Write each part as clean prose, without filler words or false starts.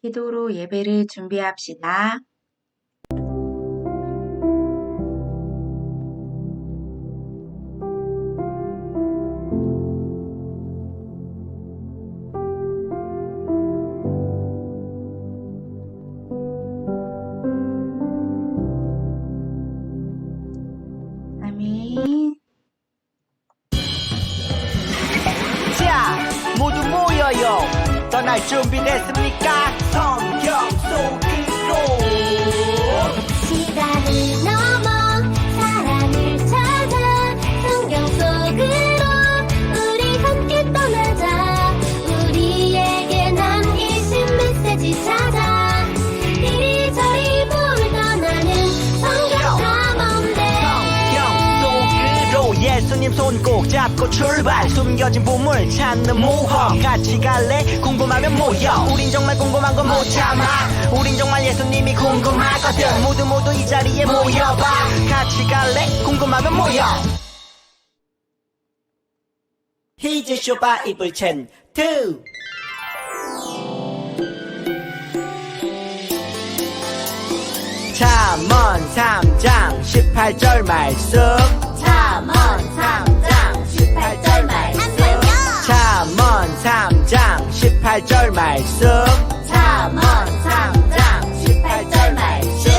기도로 예배를 준비합시다. 아멘. 자, 모두 모여요. 떠날 준비됐습니까? 성경 속으로. 시간을 넘어 사랑을 찾아 성경 속으로 우리 함께 떠나자. 우리에게 남기신 메시지 찾아 이리저리 묻어나는 성경 탐험대. 성경 속으로 예수님 손 꼭 잡고 출발. 숨겨진 보물 찾는 모험. 같이 갈래? 궁금하면 모여. 우린 정말 궁금한 건 못 참아. 우린 정말 예수님이 궁금하거든. 모두 이 자리에 모여봐. 같이 갈래? 궁금하면 모여. 히즈 쇼바 이블 챈2. 잠언 3장 18절 말씀. 잠언 3장 18절 말씀. 잠언 3장 18절 말씀. 잠언 3장 18절 말씀.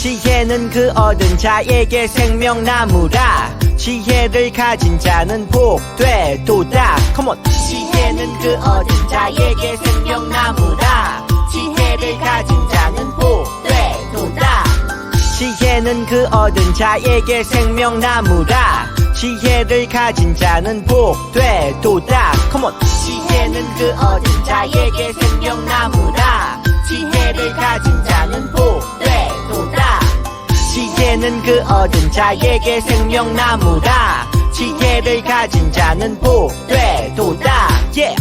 지혜는 그 얻은 자에게 생명나무라. 지혜를 가진 자는 복되도다. 컴온. 지혜는 그 얻은 자에게 생명나무라. 지혜를 가진 자는 복되도다. 지혜는 그 얻은 자에게 생명나무라. 지혜를 가진 자는 복되도다. 컴온. 지혜는 그 얻은 자에게 생명나무라. 지혜를 가진 자는 복되도다. 지혜는 그 얻은 자에게 생명나무라. 지혜를 가진 자는 복되도다. 예.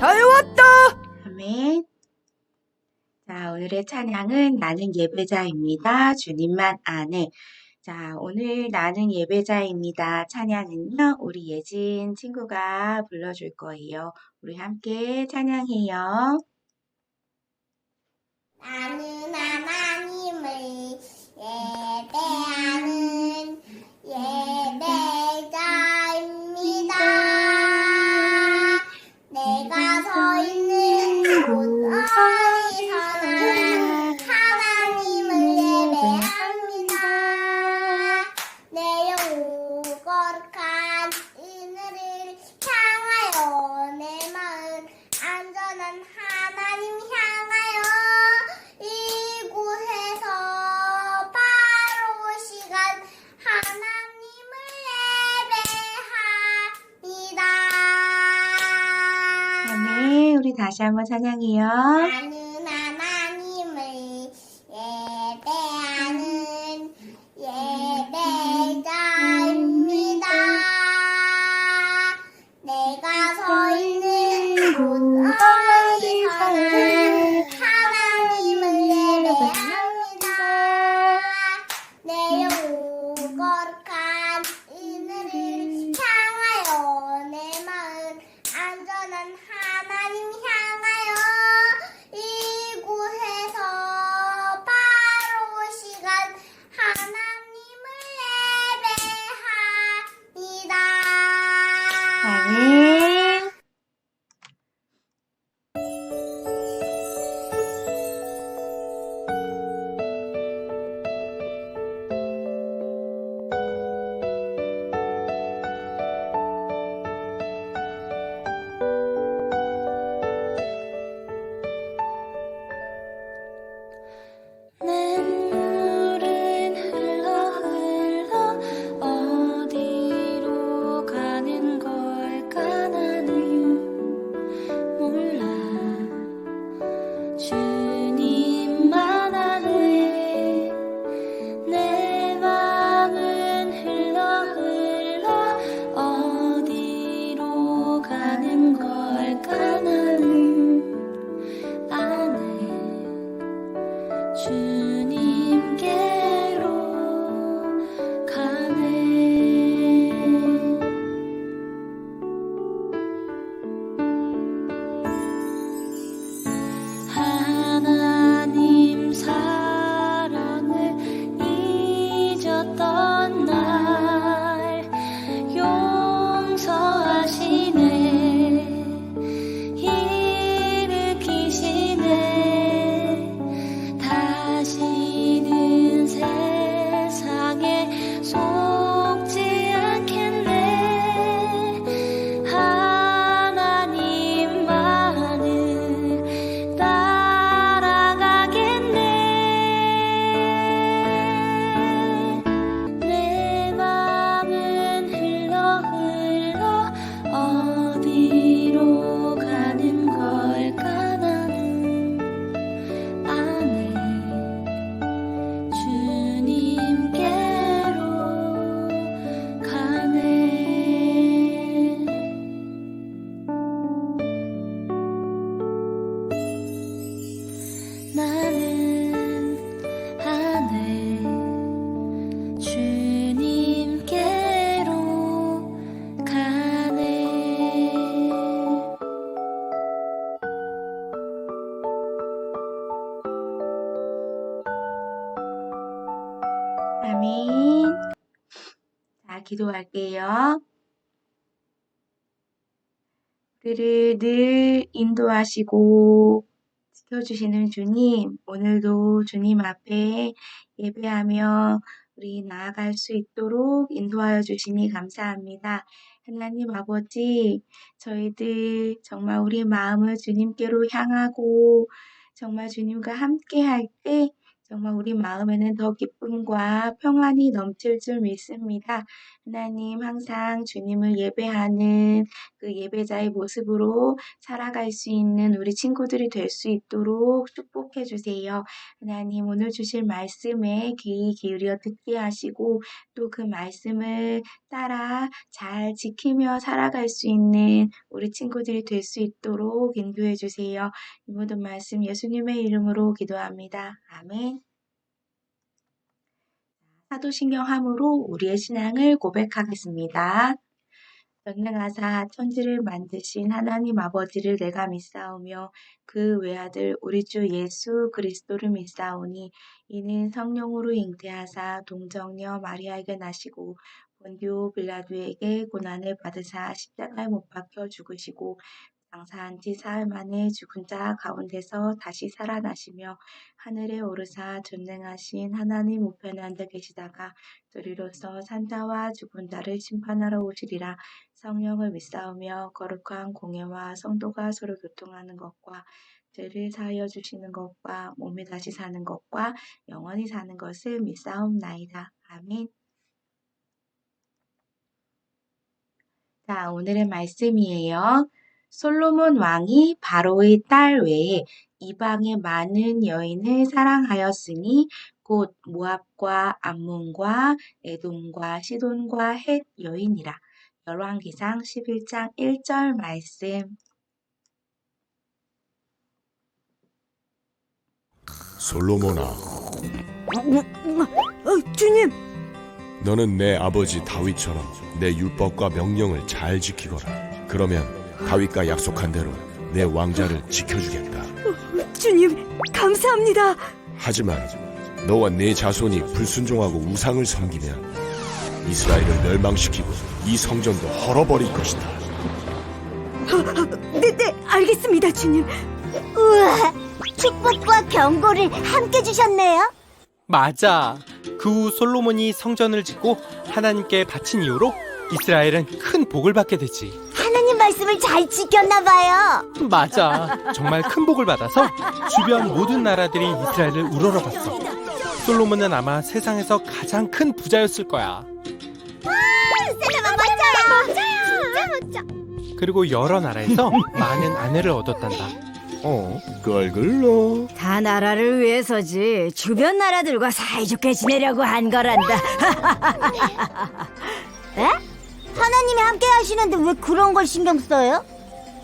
다 외웠다. 아멘. 자, 오늘의 찬양은 나는 예배자입니다. 주님만 아네. 자, 오늘 나는 예배자입니다. 찬양은요, 우리 예진 친구가 불러줄 거예요. 우리 함께 찬양해요. 나는 하나님을 예배하는 예배자입니다. 내가 서 있는 곳 어디서나 하나님을 예배합니다. 내 영혼 거룩한 이늘을 향하여 내 마음 안전한 하나님 향하여 이곳에서 바로 시간 하나님을 예배합니다. 아멘. 우리 다시 한번 찬양해요. 나는 하나님을 예배하는 예배자입니다. 내가 서 있는 곳 어디서나 하나님을 예배합니다. 내 영혼 거룩한 이늘을 향하여 내 마음 안전한 하나님 향하여 이곳에서 바로 시간 하나님을 예배합니다. 아멘. 기도할게요. 우리를 늘 인도하시고 지켜주시는 주님, 오늘도 주님 앞에 예배하며 우리 나아갈 수 있도록 인도하여 주시니 감사합니다. 하나님 아버지, 저희들 정말 우리 마음을 주님께로 향하고 정말 주님과 함께 할 때 정말 우리 마음에는 더 기쁨과 평안이 넘칠 줄 믿습니다. 하나님 항상 주님을 예배하는 그 예배자의 모습으로 살아갈 수 있는 우리 친구들이 될 수 있도록 축복해 주세요. 하나님 오늘 주실 말씀에 귀 기울여 듣게 하시고 또 그 말씀을 따라 잘 지키며 살아갈 수 있는 우리 친구들이 될 수 있도록 인도해 주세요. 이 모든 말씀 예수님의 이름으로 기도합니다. 아멘. 사도신경함으로 우리의 신앙을 고백하겠습니다. 전능하사 천지를 만드신 하나님 아버지를 내가 믿사오며 그 외아들 우리 주 예수 그리스도를 믿사오니 이는 성령으로 잉태하사 동정녀 마리아에게 나시고 본디오 빌라도에게 고난을 받으사 십자가에 못 박혀 죽으시고 장사한 지 사흘 만에 죽은 자 가운데서 다시 살아나시며 하늘에 오르사 전능하신 하나님 우편에 앉아 계시다가 저리로서 산자와 죽은 자를 심판하러 오시리라. 성령을 믿사오며 거룩한 공예와 성도가 서로 교통하는 것과 죄를 사하여 주시는 것과 몸이 다시 사는 것과 영원히 사는 것을 믿사옵나이다. 아멘. 자, 오늘의 말씀이에요. 솔로몬 왕이 바로의 딸 외에 이방의 많은 여인을 사랑하였으니 곧 모압과 암몬과 에돔과 시돈과 헷 여인이라. 열왕기상 11장 1절 말씀. 솔로몬아, 주님, 너는 내 아버지 다윗처럼 내 율법과 명령을 잘 지키거라. 그러면 다윗과 약속한 대로 내 왕자를 지켜주겠다. 주님, 감사합니다. 하지만 너와 네 자손이 불순종하고 우상을 섬기면 이스라엘을 멸망시키고 이 성전도 헐어버릴 것이다. 네, 알겠습니다, 주님. 우와, 축복과 경고를 함께 주셨네요. 맞아. 그 후 솔로몬이 성전을 짓고 하나님께 바친 이후로 이스라엘은 큰 복을 받게 되지. 하나님 말씀을 잘 지켰나 봐요. 맞아. 정말 큰 복을 받아서 주변 모든 나라들이 이스라엘을 우러러봤어. 솔로몬은 아마 세상에서 가장 큰 부자였을 거야. 맞아요. 진짜 멋져. 그리고 여러 나라에서 많은 아내를 얻었단다. 그걸 글러. 다 나라를 위해서지 주변 나라들과 사이좋게 지내려고 한 거란다. 에? 하나님이 함께 하시는데 왜 그런 걸 신경 써요?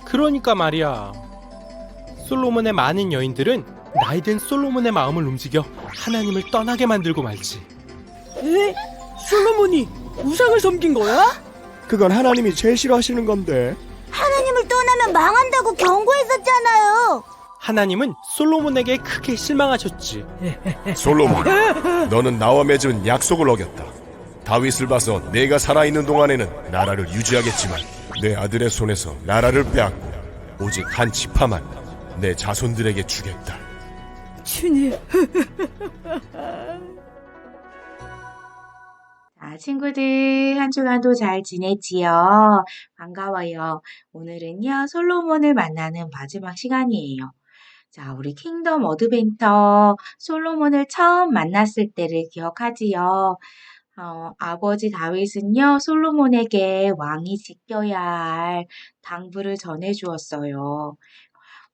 그러니까 말이야. 솔로몬의 많은 여인들은 나이든 솔로몬의 마음을 움직여 하나님을 떠나게 만들고 말지. 에? 솔로몬이 우상을 섬긴 거야? 그건 하나님이 제일 싫어하시는 건데. 하나님을 떠나면 망한다고 경고했었잖아요. 하나님은 솔로몬에게 크게 실망하셨지. 솔로몬, 너는 나와 맺은 약속을 어겼다. 다윗을 봐서 내가 살아있는 동안에는 나라를 유지하겠지만 내 아들의 손에서 나라를 빼앗고 오직 한 지파만 내 자손들에게 주겠다. 주님, 자, 친구들 한 주간도 잘 지냈지요? 반가워요. 오늘은요, 솔로몬을 만나는 마지막 시간이에요. 자, 우리 킹덤 어드벤처 솔로몬을 처음 만났을 때를 기억하지요? 아버지 다윗은요, 솔로몬에게 왕이 지켜야 할 당부를 전해주었어요.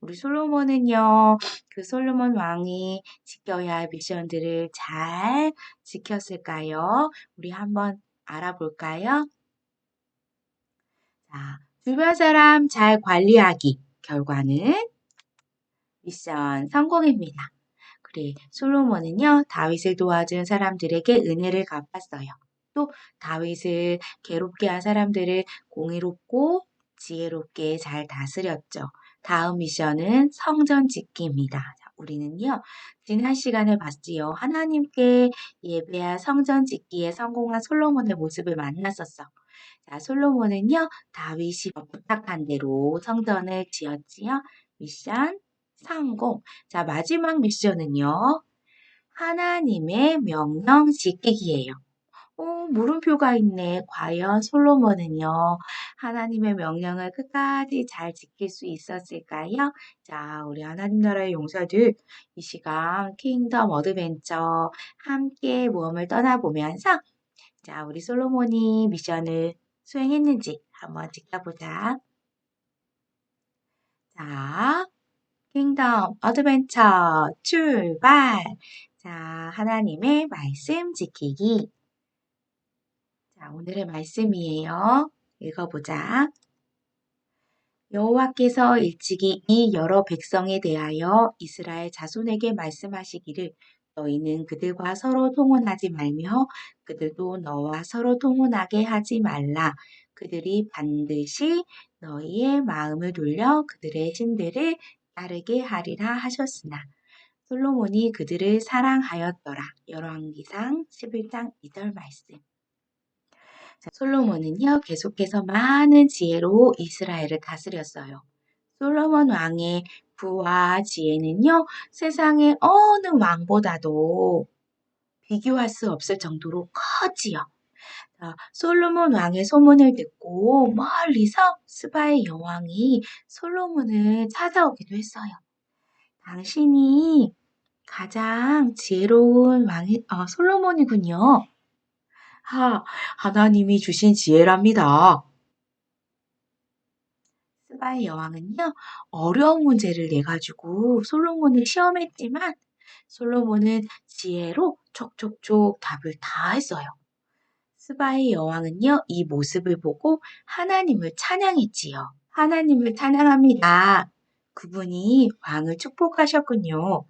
우리 솔로몬은요, 그 솔로몬 왕이 지켜야 할 미션들을 잘 지켰을까요? 우리 한번 알아볼까요? 자, 주변 사람 잘 관리하기. 결과는 미션 성공입니다. 그래, 솔로몬은요, 다윗을 도와준 사람들에게 은혜를 갚았어요. 또 다윗을 괴롭게 한 사람들을 공의롭고 지혜롭게 잘 다스렸죠. 다음 미션은 성전 짓기입니다. 자, 우리는요, 지난 시간에 봤지요. 하나님께 예배와 성전 짓기에 성공한 솔로몬의 모습을 만났었어. 자, 솔로몬은요, 다윗이 부탁한 대로 성전을 지었지요. 미션 성공. 자, 마지막 미션은요, 하나님의 명령 지키기예요. 물음표가 있네. 과연 솔로몬은요, 하나님의 명령을 끝까지 잘 지킬 수 있었을까요? 자, 우리 하나님 나라의 용사들, 이 시간 킹덤 어드벤처 함께 모험을 떠나보면서, 자, 우리 솔로몬이 미션을 수행했는지 한번 지켜보자. 자, 킹덤 어드벤처 출발! 자, 하나님의 말씀 지키기. 자, 오늘의 말씀이에요. 읽어보자. 여호와께서 일찍이 이 여러 백성에 대하여 이스라엘 자손에게 말씀하시기를 너희는 그들과 서로 통혼하지 말며 그들도 너와 서로 통혼하게 하지 말라. 그들이 반드시 너희의 마음을 돌려 그들의 신들을 따르게 하리라 하셨으나 솔로몬이 그들을 사랑하였더라. 열왕기상 11장 2절 말씀. 자, 솔로몬은요, 계속해서 많은 지혜로 이스라엘을 다스렸어요. 솔로몬 왕의 부와 지혜는요, 세상의 어느 왕보다도 비교할 수 없을 정도로 커지요. 자, 솔로몬 왕의 소문을 듣고 멀리서 스바의 여왕이 솔로몬을 찾아오기도 했어요. 당신이 가장 지혜로운 솔로몬이군요. 하나님이 주신 지혜랍니다. 스바의 여왕은요, 어려운 문제를 내가지고 솔로몬을 시험했지만 솔로몬은 지혜로 촉촉촉 답을 다 했어요. 스바의 여왕은요, 이 모습을 보고 하나님을 찬양했지요. 하나님을 찬양합니다. 그분이 왕을 축복하셨군요.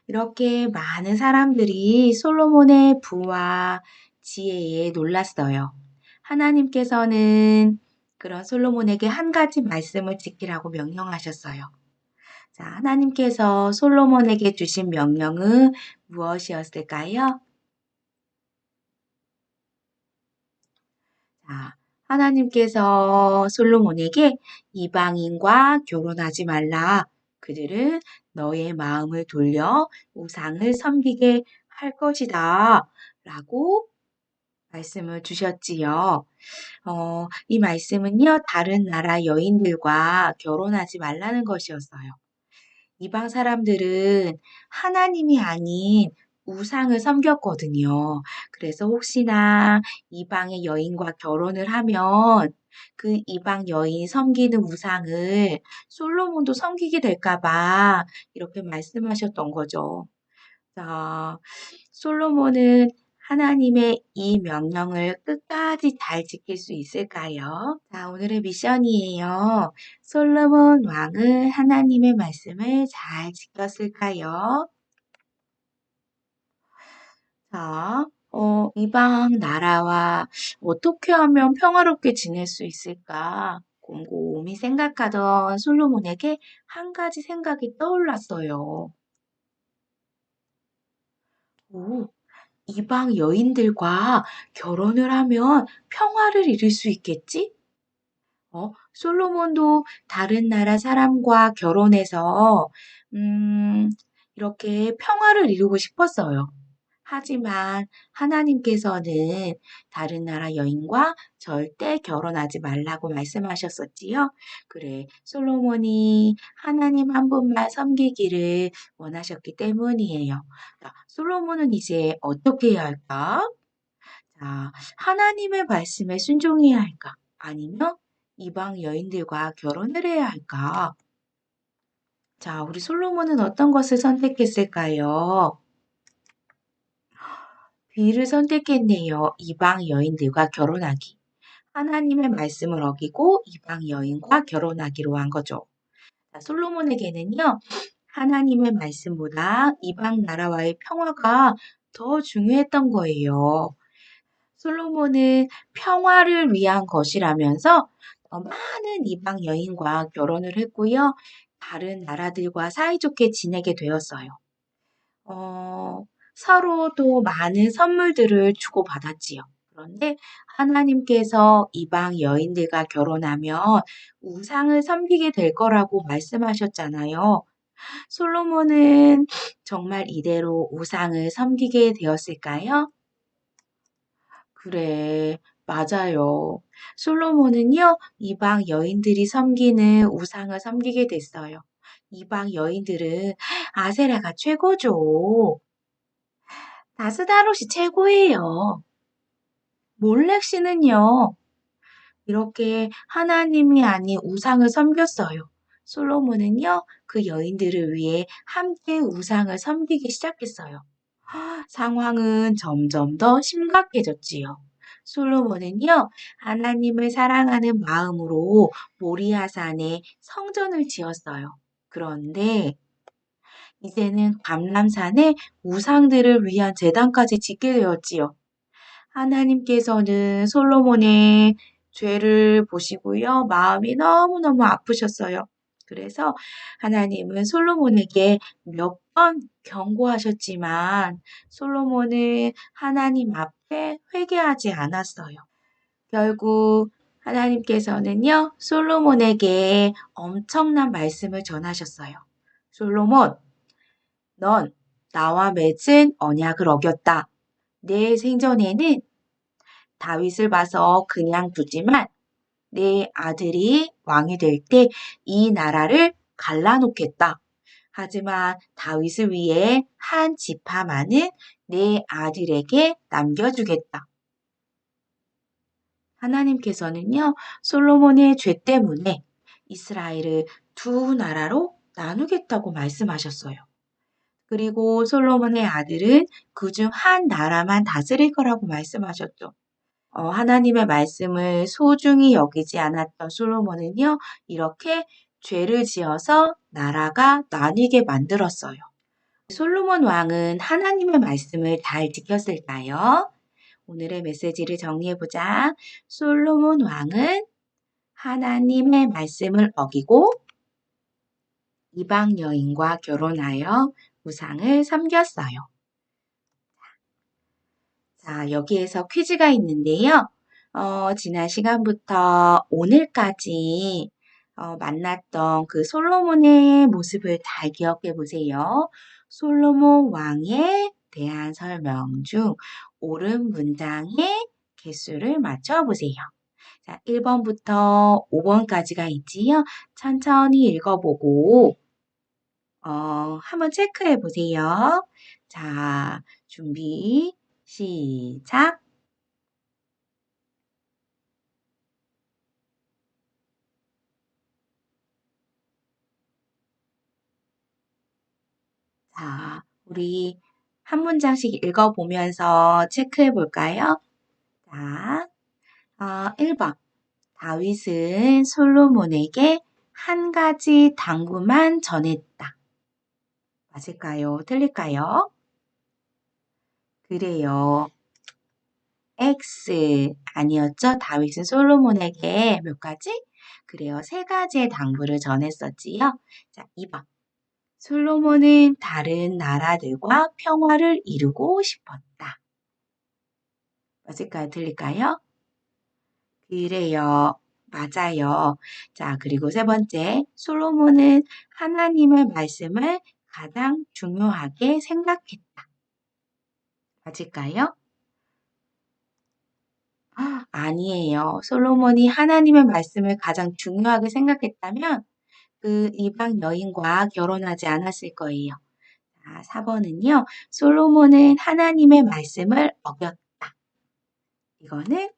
이렇게 많은 사람들이 솔로몬의 부와 지혜에 놀랐어요. 하나님께서는 그런 솔로몬에게 한 가지 말씀을 지키라고 명령하셨어요. 자, 하나님께서 솔로몬에게 주신 명령은 무엇이었을까요? 자, 하나님께서 솔로몬에게 이방인과 결혼하지 말라. 그들은 너의 마음을 돌려 우상을 섬기게 할 것이다. 라고 말씀을 주셨지요. 이 말씀은요, 다른 나라 여인들과 결혼하지 말라는 것이었어요. 이방 사람들은 하나님이 아닌 우상을 섬겼거든요. 그래서 혹시나 이방의 여인과 결혼을 하면 그 이방 여인이 섬기는 우상을 솔로몬도 섬기게 될까봐 이렇게 말씀하셨던 거죠. 자, 솔로몬은 하나님의 이 명령을 끝까지 잘 지킬 수 있을까요? 자, 오늘의 미션이에요. 솔로몬 왕은 하나님의 말씀을 잘 지켰을까요? 자, 이방 나라와 어떻게 하면 평화롭게 지낼 수 있을까? 곰곰이 생각하던 솔로몬에게 한 가지 생각이 떠올랐어요. 오, 이방 여인들과 결혼을 하면 평화를 이룰 수 있겠지? 솔로몬도 다른 나라 사람과 결혼해서, 이렇게 평화를 이루고 싶었어요. 하지만 하나님께서는 다른 나라 여인과 절대 결혼하지 말라고 말씀하셨었지요. 그래, 솔로몬이 하나님 한 분만 섬기기를 원하셨기 때문이에요. 자, 솔로몬은 이제 어떻게 해야 할까? 자, 하나님의 말씀에 순종해야 할까? 아니면 이방 여인들과 결혼을 해야 할까? 자, 우리 솔로몬은 어떤 것을 선택했을까요? B를 선택했네요. 이방 여인들과 결혼하기. 하나님의 말씀을 어기고 이방 여인과 결혼하기로 한 거죠. 자, 솔로몬에게는요, 하나님의 말씀보다 이방 나라와의 평화가 더 중요했던 거예요. 솔로몬은 평화를 위한 것이라면서 더 많은 이방 여인과 결혼을 했고요. 다른 나라들과 사이좋게 지내게 되었어요. 서로 또 많은 선물들을 주고받았지요. 그런데 하나님께서 이방 여인들과 결혼하면 우상을 섬기게 될 거라고 말씀하셨잖아요. 솔로몬은 정말 이대로 우상을 섬기게 되었을까요? 그래, 맞아요. 솔로몬은요, 이방 여인들이 섬기는 우상을 섬기게 됐어요. 이방 여인들은 아세라가 최고죠. 다스다롯이 최고예요. 몰렉 씨는요, 이렇게 하나님이 아닌 우상을 섬겼어요. 솔로몬은요, 그 여인들을 위해 함께 우상을 섬기기 시작했어요. 상황은 점점 더 심각해졌지요. 솔로몬은요, 하나님을 사랑하는 마음으로 모리아산에 성전을 지었어요. 그런데 이제는 감람산에 우상들을 위한 제단까지 짓게 되었지요. 하나님께서는 솔로몬의 죄를 보시고요. 마음이 너무너무 아프셨어요. 그래서 하나님은 솔로몬에게 몇 번 경고하셨지만 솔로몬은 하나님 앞에 회개하지 않았어요. 결국 하나님께서는요, 솔로몬에게 엄청난 말씀을 전하셨어요. 솔로몬, 넌 나와 맺은 언약을 어겼다. 내 생전에는 다윗을 봐서 그냥 두지만 내 아들이 왕이 될 때 이 나라를 갈라놓겠다. 하지만 다윗을 위해 한 지파만은 내 아들에게 남겨주겠다. 하나님께서는요, 솔로몬의 죄 때문에 이스라엘을 두 나라로 나누겠다고 말씀하셨어요. 그리고 솔로몬의 아들은 그중 한 나라만 다스릴 거라고 말씀하셨죠. 하나님의 말씀을 소중히 여기지 않았던 솔로몬은요, 이렇게 죄를 지어서 나라가 나뉘게 만들었어요. 솔로몬 왕은 하나님의 말씀을 잘 지켰을까요? 오늘의 메시지를 정리해보자. 솔로몬 왕은 하나님의 말씀을 어기고 이방 여인과 결혼하여 우상을 섬겼어요. 자, 여기에서 퀴즈가 있는데요. 지난 시간부터 오늘까지 만났던 그 솔로몬의 모습을 잘 기억해 보세요. 솔로몬 왕에 대한 설명 중 옳은 문장의 개수를 맞춰보세요. 자, 1번부터 5번까지가 있지요. 천천히 읽어보고 한번 체크해 보세요. 자, 준비, 시작. 자, 우리 한 문장씩 읽어보면서 체크해 볼까요? 자, 1번. 다윗은 솔로몬에게 한 가지 당부만 전했다. 맞을까요? 틀릴까요? 그래요. X 아니었죠? 다윗은 솔로몬에게 몇 가지? 그래요. 세 가지의 당부를 전했었지요. 자, 2번. 솔로몬은 다른 나라들과 평화를 이루고 싶었다. 맞을까요? 틀릴까요? 그래요. 맞아요. 자, 그리고 세 번째. 솔로몬은 하나님의 말씀을 가장 중요하게 생각했다. 맞을까요? 아니에요. 솔로몬이 하나님의 말씀을 가장 중요하게 생각했다면 그 이방 여인과 결혼하지 않았을 거예요. 자, 4번은요. 솔로몬은 하나님의 말씀을 어겼다. 이거는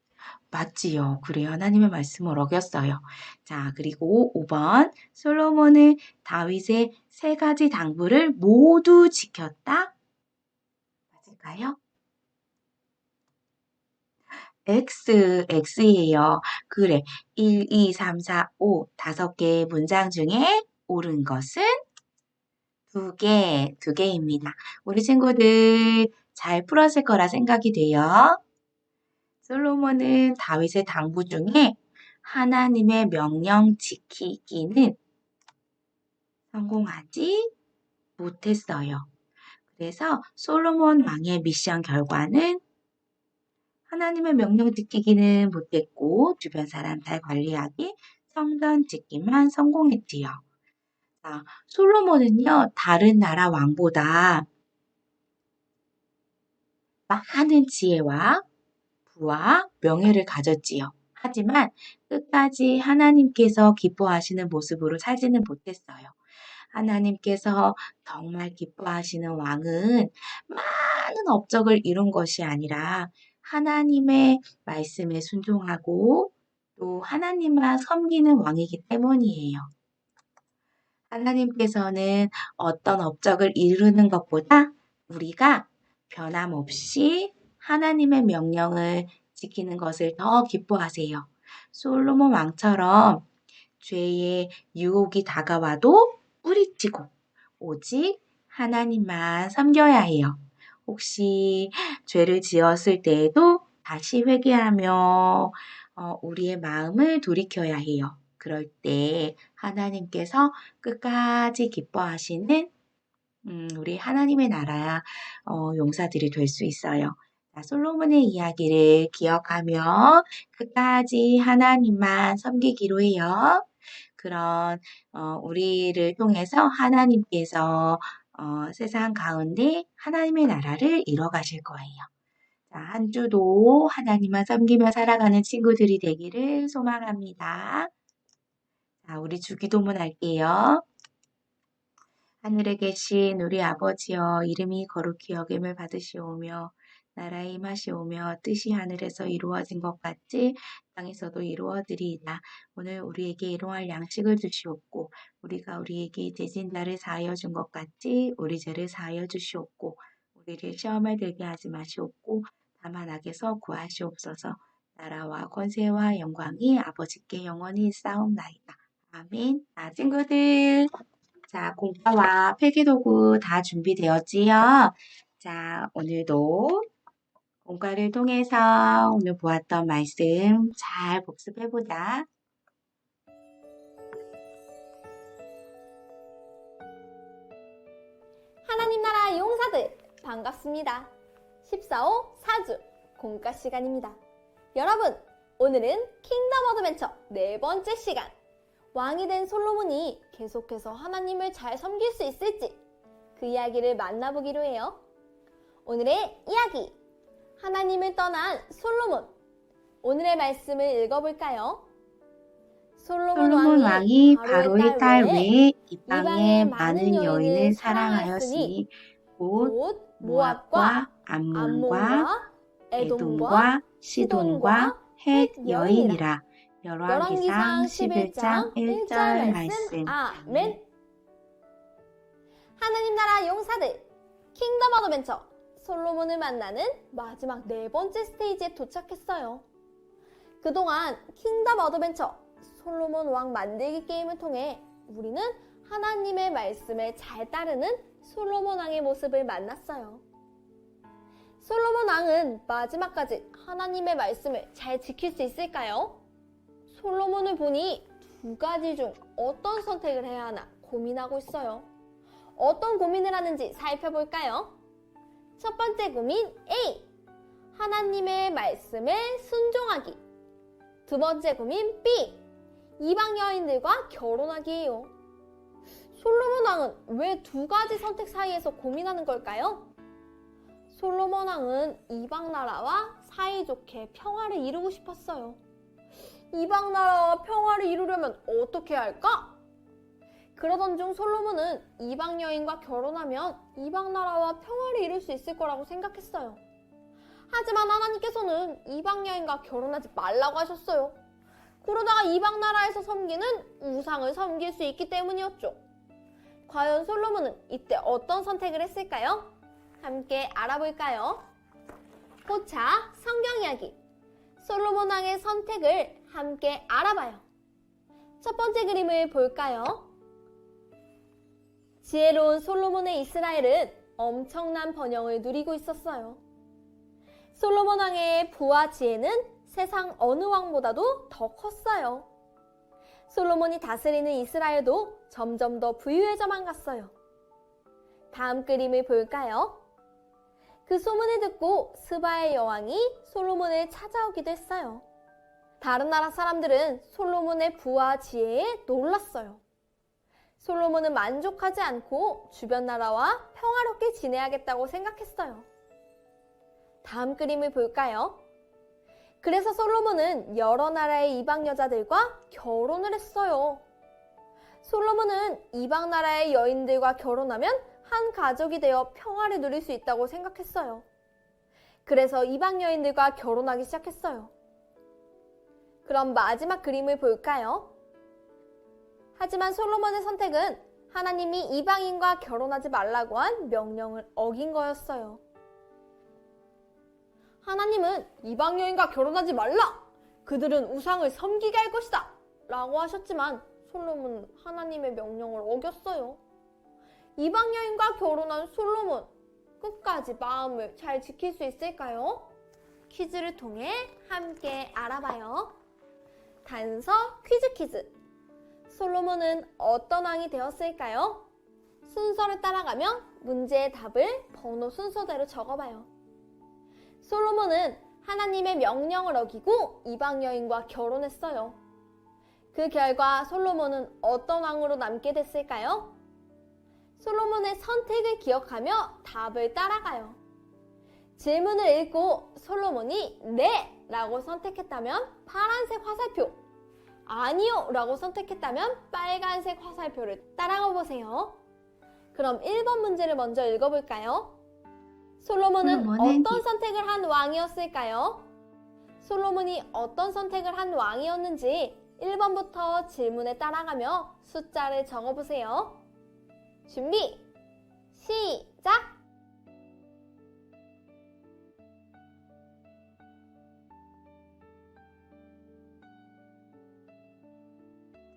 맞지요. 그래요. 하나님의 말씀을 어겼어요. 자, 그리고 5번. 솔로몬은 다윗의 세 가지 당부를 모두 지켰다. 맞을까요? X예요. 그래. 1, 2, 3, 4, 5, 5개의 문장 중에 옳은 것은 2개입니다. 우리 친구들 잘 풀었을 거라 생각이 돼요. 솔로몬은 다윗의 당부 중에 하나님의 명령 지키기는 성공하지 못했어요. 그래서 솔로몬 왕의 미션 결과는 하나님의 명령 지키기는 못했고 주변 사람 잘 관리하기, 성전 짓기만 성공했지요. 자, 솔로몬은요, 다른 나라 왕보다 많은 지혜와 부와 명예를 가졌지요. 하지만 끝까지 하나님께서 기뻐하시는 모습으로 살지는 못했어요. 하나님께서 정말 기뻐하시는 왕은 많은 업적을 이룬 것이 아니라 하나님의 말씀에 순종하고 또 하나님만 섬기는 왕이기 때문이에요. 하나님께서는 어떤 업적을 이루는 것보다 우리가 변함없이 하나님의 명령을 지키는 것을 더 기뻐하세요. 솔로몬 왕처럼 죄의 유혹이 다가와도 뿌리치고 오직 하나님만 섬겨야 해요. 혹시 죄를 지었을 때에도 다시 회개하며 우리의 마음을 돌이켜야 해요. 그럴 때 하나님께서 끝까지 기뻐하시는 우리 하나님의 나라 용사들이 될 수 있어요. 자, 솔로몬의 이야기를 기억하며 끝까지 하나님만 섬기기로 해요. 그런 우리를 통해서 하나님께서 세상 가운데 하나님의 나라를 이뤄가실 거예요. 자, 한 주도 하나님만 섬기며 살아가는 친구들이 되기를 소망합니다. 자, 우리 주기도문 할게요. 하늘에 계신 우리 아버지여, 이름이 거룩히 여김을 받으시오며 나라에 임하시오며 뜻이 하늘에서 이루어진 것 같이 땅에서도 이루어지리이다. 오늘 우리에게 일용할 양식을 주시옵고 우리가 우리에게 죄진 자를 사하여 준 것 같이 우리 죄를 사하여 주시옵고 우리를 시험에 들게 하지 마시옵고 다만 악에서 구하시옵소서. 나라와 권세와 영광이 아버지께 영원히 있사옵나이다. 아멘. 자, 친구들. 자, 공과와 필기도구 다 준비되었지요? 자, 오늘도 공과를 통해서 오늘 보았던 말씀 잘 복습해보자. 하나님 나라 용사들 반갑습니다. 14호 4주 공과 시간입니다. 여러분, 오늘은 킹덤 어드벤처 네 번째 시간. 왕이 된 솔로몬이 계속해서 하나님을 잘 섬길 수 있을지 그 이야기를 만나보기로 해요. 오늘의 이야기, 하나님을 떠난 솔로몬. 오늘의 말씀을 읽어볼까요? 솔로몬 왕이 바로의 딸 외에 이방의 많은 여인을 사랑하였으니 곧 모압과 암몬과 에돔과 시돈과 헷 여인이라. 열왕기상 11장 1절 말씀. 아멘. 하나님 나라 용사들, 킹덤 어드벤처 솔로몬을 만나는 마지막 네 번째 스테이지에 도착했어요. 그동안 킹덤 어드벤처 솔로몬 왕 만들기 게임을 통해 우리는 하나님의 말씀에 잘 따르는 솔로몬 왕의 모습을 만났어요. 솔로몬 왕은 마지막까지 하나님의 말씀을 잘 지킬 수 있을까요? 솔로몬을 보니 두 가지 중 어떤 선택을 해야 하나 고민하고 있어요. 어떤 고민을 하는지 살펴볼까요? 첫 번째 고민 A. 하나님의 말씀에 순종하기. 두 번째 고민 B. 이방 여인들과 결혼하기예요. 솔로몬 왕은 왜 두 가지 선택 사이에서 고민하는 걸까요? 솔로몬 왕은 이방 나라와 사이좋게 평화를 이루고 싶었어요. 이방 나라와 평화를 이루려면 어떻게 해야 할까? 그러던 중 솔로몬은 이방 여인과 결혼하면 이방 나라와 평화를 이룰 수 있을 거라고 생각했어요. 하지만 하나님께서는 이방 여인과 결혼하지 말라고 하셨어요. 그러다가 이방 나라에서 섬기는 우상을 섬길 수 있기 때문이었죠. 과연 솔로몬은 이때 어떤 선택을 했을까요? 함께 알아볼까요? 포차 성경 이야기. 솔로몬 왕의 선택을 함께 알아봐요. 첫 번째 그림을 볼까요? 지혜로운 솔로몬의 이스라엘은 엄청난 번영을 누리고 있었어요. 솔로몬 왕의 부와 지혜는 세상 어느 왕보다도 더 컸어요. 솔로몬이 다스리는 이스라엘도 점점 더 부유해져만 갔어요. 다음 그림을 볼까요? 그 소문을 듣고 스바의 여왕이 솔로몬을 찾아오기도 했어요. 다른 나라 사람들은 솔로몬의 부와 지혜에 놀랐어요. 솔로몬은 만족하지 않고 주변 나라와 평화롭게 지내야겠다고 생각했어요. 다음 그림을 볼까요? 그래서 솔로몬은 여러 나라의 이방 여자들과 결혼을 했어요. 솔로몬은 이방 나라의 여인들과 결혼하면 한 가족이 되어 평화를 누릴 수 있다고 생각했어요. 그래서 이방 여인들과 결혼하기 시작했어요. 그럼 마지막 그림을 볼까요? 하지만 솔로몬의 선택은 하나님이 이방인과 결혼하지 말라고 한 명령을 어긴 거였어요. 하나님은 이방 여인과 결혼하지 말라! 그들은 우상을 섬기게 할 것이다! 라고 하셨지만 솔로몬은 하나님의 명령을 어겼어요. 이방 여인과 결혼한 솔로몬, 끝까지 마음을 잘 지킬 수 있을까요? 퀴즈를 통해 함께 알아봐요. 단서 퀴즈. 솔로몬은 어떤 왕이 되었을까요? 순서를 따라가며 문제의 답을 번호 순서대로 적어봐요. 솔로몬은 하나님의 명령을 어기고 이방 여인과 결혼했어요. 그 결과 솔로몬은 어떤 왕으로 남게 됐을까요? 솔로몬의 선택을 기억하며 답을 따라가요. 질문을 읽고 솔로몬이 네! 라고 선택했다면 파란색 화살표, 아니요! 라고 선택했다면 빨간색 화살표를 따라가 보세요. 그럼 1번 문제를 먼저 읽어볼까요? 솔로몬은 어떤 선택을 한 왕이었을까요? 솔로몬이 어떤 선택을 한 왕이었는지 1번부터 질문에 따라가며 숫자를 적어보세요. 준비, 시작!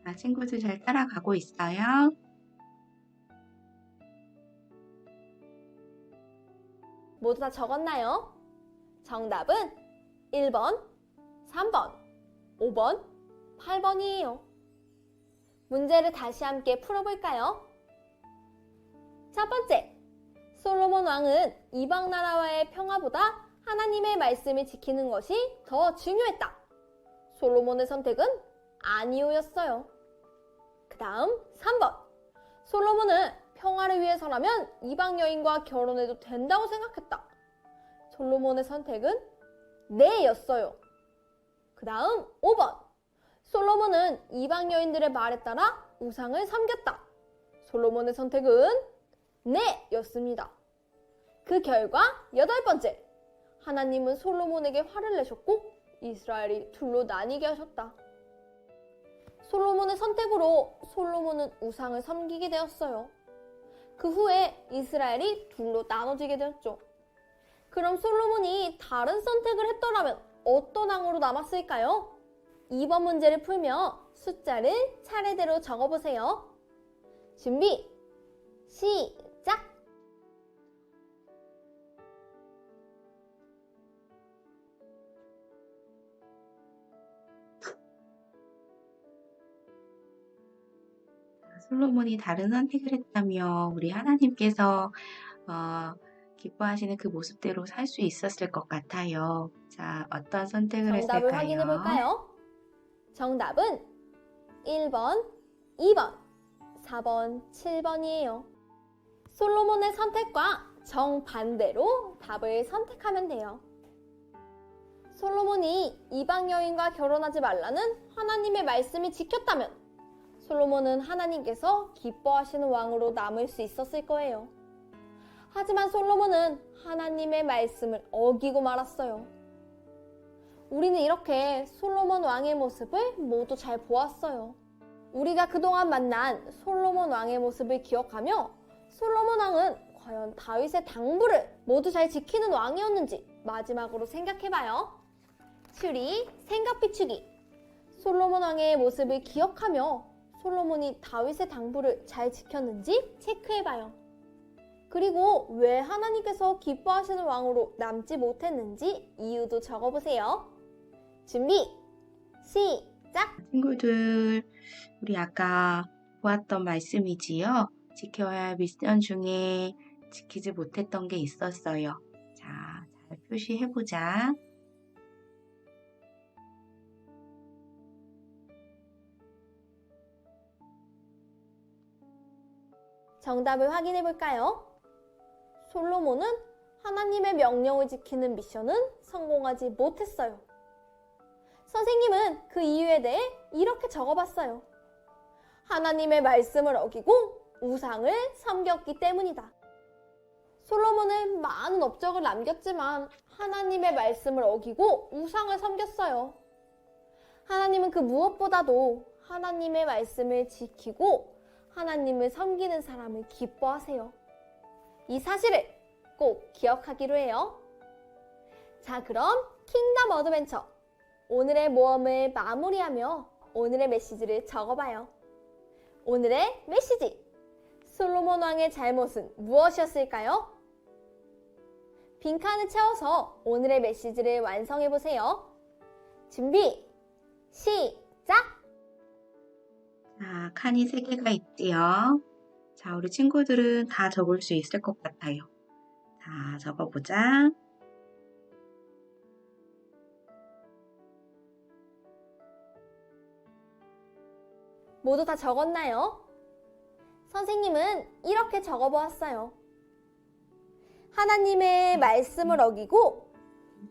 자, 친구들 잘 따라가고 있어요. 모두 다 적었나요? 정답은 1번, 3번, 5번, 8번이에요. 문제를 다시 함께 풀어볼까요? 첫 번째, 솔로몬 왕은 이방 나라와의 평화보다 하나님의 말씀을 지키는 것이 더 중요했다. 솔로몬의 선택은 아니오였어요. 그 다음 3번, 솔로몬은 평화를 위해서라면 이방 여인과 결혼해도 된다고 생각했다. 솔로몬의 선택은 네였어요. 그 다음 5번, 솔로몬은 이방 여인들의 말에 따라 우상을 섬겼다. 솔로몬의 선택은 네였습니다. 그 결과 8번째, 하나님은 솔로몬에게 화를 내셨고 이스라엘이 둘로 나뉘게 하셨다. 솔로몬의 선택으로 솔로몬은 우상을 섬기게 되었어요. 그 후에 이스라엘이 둘로 나눠지게 되었죠. 그럼 솔로몬이 다른 선택을 했더라면 어떤 왕으로 남았을까요? 2번 문제를 풀며 숫자를 차례대로 적어보세요. 준비, 시작! 솔로몬이 다른 선택을 했다며 우리 하나님께서 기뻐하시는 그 모습대로 살 수 있었을 것 같아요. 자, 어떤 선택을 정답을 했을까요? 확인해 볼까요? 정답은 1번, 2번, 4번, 7번이에요. 솔로몬의 선택과 정반대로 답을 선택하면 돼요. 솔로몬이 이방 여인과 결혼하지 말라는 하나님의 말씀이 지켰다면 솔로몬은 하나님께서 기뻐하시는 왕으로 남을 수 있었을 거예요. 하지만 솔로몬은 하나님의 말씀을 어기고 말았어요. 우리는 이렇게 솔로몬 왕의 모습을 모두 잘 보았어요. 우리가 그동안 만난 솔로몬 왕의 모습을 기억하며 솔로몬 왕은 과연 다윗의 당부를 모두 잘 지키는 왕이었는지 마지막으로 생각해봐요. 추리, 생각 비추기. 솔로몬 왕의 모습을 기억하며 솔로몬이 다윗의 당부를 잘 지켰는지 체크해봐요. 그리고 왜 하나님께서 기뻐하시는 왕으로 남지 못했는지 이유도 적어보세요. 준비, 시작! 친구들, 우리 아까 보았던 말씀이지요? 지켜야 할 미션 중에 지키지 못했던 게 있었어요. 자, 잘 표시해보자. 정답을 확인해 볼까요? 솔로몬은 하나님의 명령을 지키는 미션은 성공하지 못했어요. 선생님은 그 이유에 대해 이렇게 적어봤어요. 하나님의 말씀을 어기고 우상을 섬겼기 때문이다. 솔로몬은 많은 업적을 남겼지만 하나님의 말씀을 어기고 우상을 섬겼어요. 하나님은 그 무엇보다도 하나님의 말씀을 지키고 하나님을 섬기는 사람을 기뻐하세요. 이 사실을 꼭 기억하기로 해요. 자, 그럼 킹덤 어드벤처 오늘의 모험을 마무리하며 오늘의 메시지를 적어봐요. 오늘의 메시지! 솔로몬 왕의 잘못은 무엇이었을까요? 빈칸을 채워서 오늘의 메시지를 완성해보세요. 준비, 시작! 자, 칸이 3개가 있지요? 자, 우리 친구들은 다 적을 수 있을 것 같아요. 자, 적어보자. 모두 다 적었나요? 선생님은 이렇게 적어보았어요. 하나님의 말씀을 어기고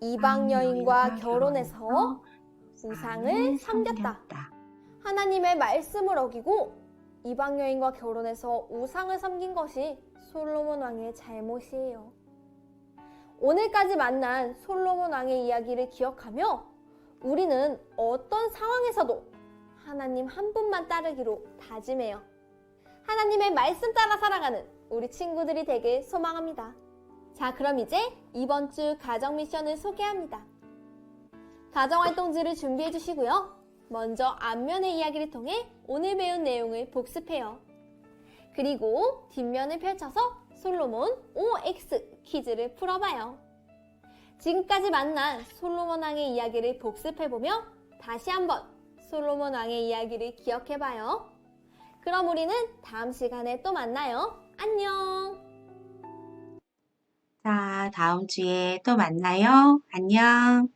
이방 여인과 결혼해서 우상을 섬겼다. 하나님의 말씀을 어기고 이방 여인과 결혼해서 우상을 섬긴 것이 솔로몬 왕의 잘못이에요. 오늘까지 만난 솔로몬 왕의 이야기를 기억하며 우리는 어떤 상황에서도 하나님 한 분만 따르기로 다짐해요. 하나님의 말씀 따라 살아가는 우리 친구들이 되길 소망합니다. 자, 그럼 이제 이번 주 가정 미션을 소개합니다. 가정활동지를 준비해 주시고요. 먼저 앞면의 이야기를 통해 오늘 배운 내용을 복습해요. 그리고 뒷면을 펼쳐서 솔로몬 OX 퀴즈를 풀어봐요. 지금까지 만난 솔로몬 왕의 이야기를 복습해보며 다시 한번 솔로몬 왕의 이야기를 기억해봐요. 그럼 우리는 다음 시간에 또 만나요. 안녕! 자, 다음 주에 또 만나요. 안녕.